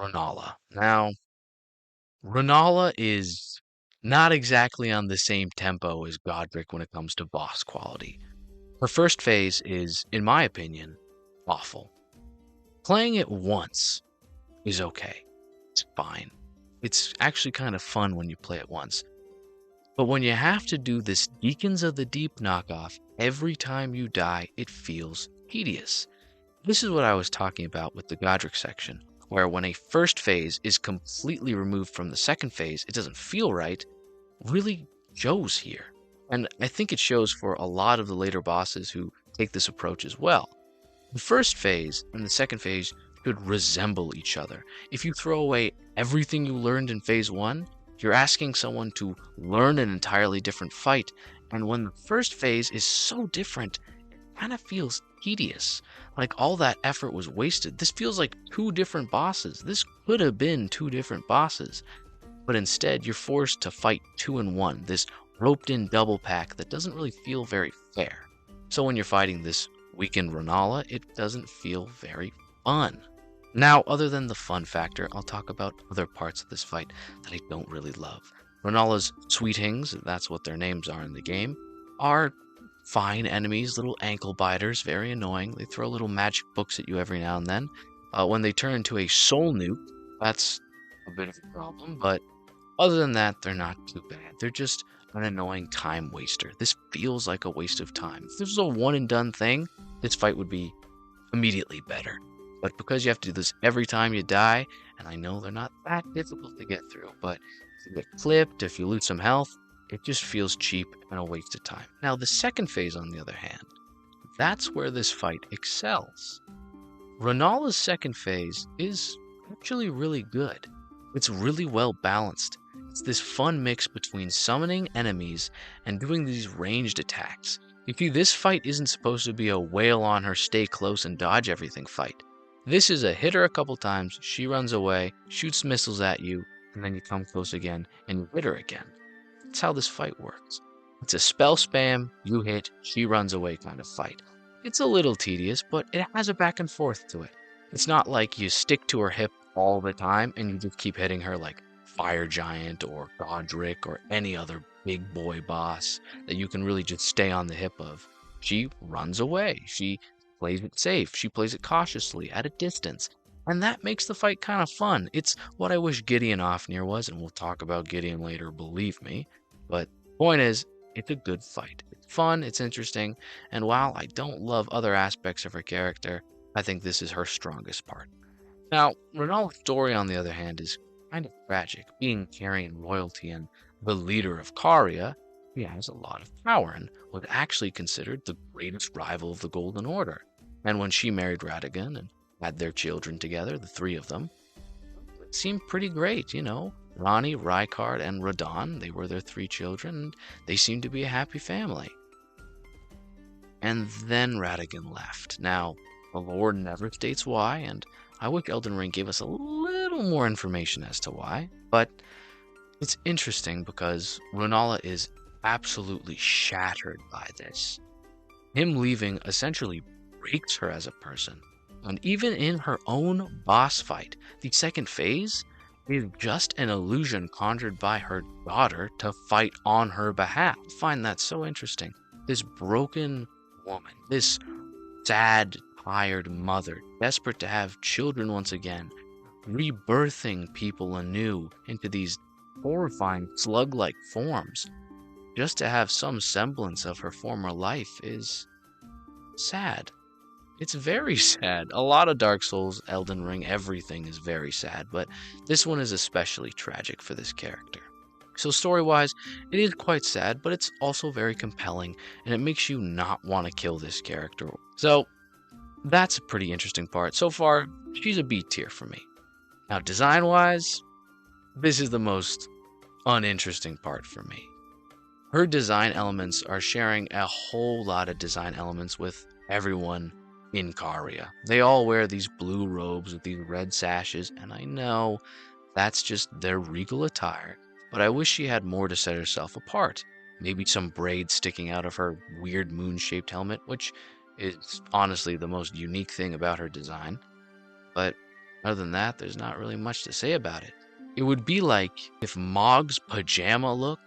Rennala. Now, Rennala is not exactly on the same tempo as Godric when it comes to boss quality. Her first phase is, in my opinion, awful. Playing it once is okay. It's fine. It's actually kind of fun when you play it once. But when you have to do this Deacons of the Deep knockoff every time you die, it feels tedious. This is what I was talking about with the Godric section, where when a first phase is completely removed from the second phase, it doesn't feel right, really shows here. And I think it shows for a lot of the later bosses who take this approach as well. The first phase and the second phase should resemble each other. If you throw away everything you learned in phase 1, you're asking someone to learn an entirely different fight, and when the first phase is so different, it kind of feels tedious. Like all that effort was wasted. This feels like two different bosses. This could have been two different bosses, but instead you're forced to fight two in one, this roped in double pack that doesn't really feel very fair. So when you're fighting this weakened Rennala, it doesn't feel very fun. Now, other than the fun factor, I'll talk about other parts of this fight that I don't really love. Rennala's sweetings, that's what their names are in the game, are fine enemies, little ankle biters, very annoying. They throw little magic books at you every now and then. When they turn into a soul nuke, that's a bit of a problem, but other than that, they're not too bad. They're just an annoying time waster. This feels like a waste of time. If this was a one and done thing, this fight would be immediately better. But because you have to do this every time you die, and I know they're not that difficult to get through, but if you get clipped, if you lose some health, it just feels cheap and a waste of time. Now, the second phase, on the other hand, that's where this fight excels. Rennala's second phase is actually really good. It's really well balanced. It's this fun mix between summoning enemies and doing these ranged attacks. You see, this fight isn't supposed to be a wail on her, stay close and dodge everything fight. This is a hit her a couple times, she runs away, shoots missiles at you, and then you come close again and you hit her again. That's how this fight works. It's a spell spam, you hit, she runs away kind of fight. It's a little tedious, but it has a back and forth to it. It's not like you stick to her hip all the time and you just keep hitting her like Fire Giant or Godric or any other big boy boss that you can really just stay on the hip of. She runs away. She plays it safe. She plays it cautiously at a distance. And that makes the fight kind of fun. It's what I wish Gideon Ofnir was, and we'll talk about Gideon later, believe me. But the point is, it's a good fight. It's fun, it's interesting, and while I don't love other aspects of her character, I think this is her strongest part. Now, Rennala's story, on the other hand, is kind of tragic. Being carrying royalty and the leader of Caria, he has a lot of power and was actually considered the greatest rival of the Golden Order. And when she married Radagon and had their children together, the three of them, it seemed pretty great, you know. Ronnie, Rykard, and Radon, they were their three children, and they seemed to be a happy family. And then Radagon left. Now, the Lord never states why, and I wish Elden Ring gave us a little more information as to why, but it's interesting because Rennala is absolutely shattered by this. Him leaving essentially breaks her as a person. And even in her own boss fight, the second phase is just an illusion conjured by her daughter to fight on her behalf. I find that so interesting. This broken woman, this sad, tired mother, desperate to have children once again, rebirthing people anew into these horrifying slug-like forms, just to have some semblance of her former life is sad. It's very sad. A lot of Dark Souls, Elden Ring, everything is very sad, but this one is especially tragic for this character. So story-wise, it is quite sad, but it's also very compelling, and it makes you not want to kill this character. So that's a pretty interesting part. So far, she's a B tier for me. Now, design-wise, this is the most uninteresting part for me. Her design elements are sharing a whole lot of design elements with everyone in Caria. They all wear these blue robes with these red sashes, and I know that's just their regal attire, but I wish she had more to set herself apart. Maybe some braids sticking out of her weird moon-shaped helmet, which is honestly the most unique thing about her design. But Other than that, there's not really much to say about it. It would be like if Mog's pajama look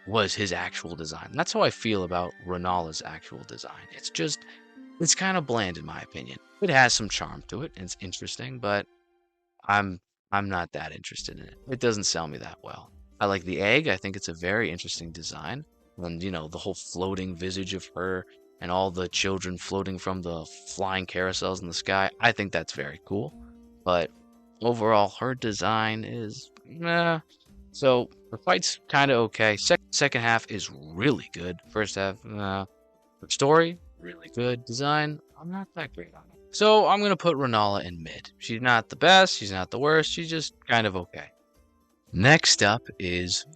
was his actual design. That's how I feel about Rennala's actual design. It's kind of bland in my opinion. It has some charm to it, and it's interesting, but I'm I'm not that interested in it. It doesn't sell me that well. I like the egg. I think it's a very interesting design. And the whole floating visage of her and all the children floating from the flying carousels in the sky. I think that's very cool. But overall, her design is meh. So the fight's kind of okay. Second half is really good. First half, story, really good. Design, I'm not that great on it. So I'm gonna put Rennala in mid. She's not the best, she's not the worst, she's just kind of okay. Next up is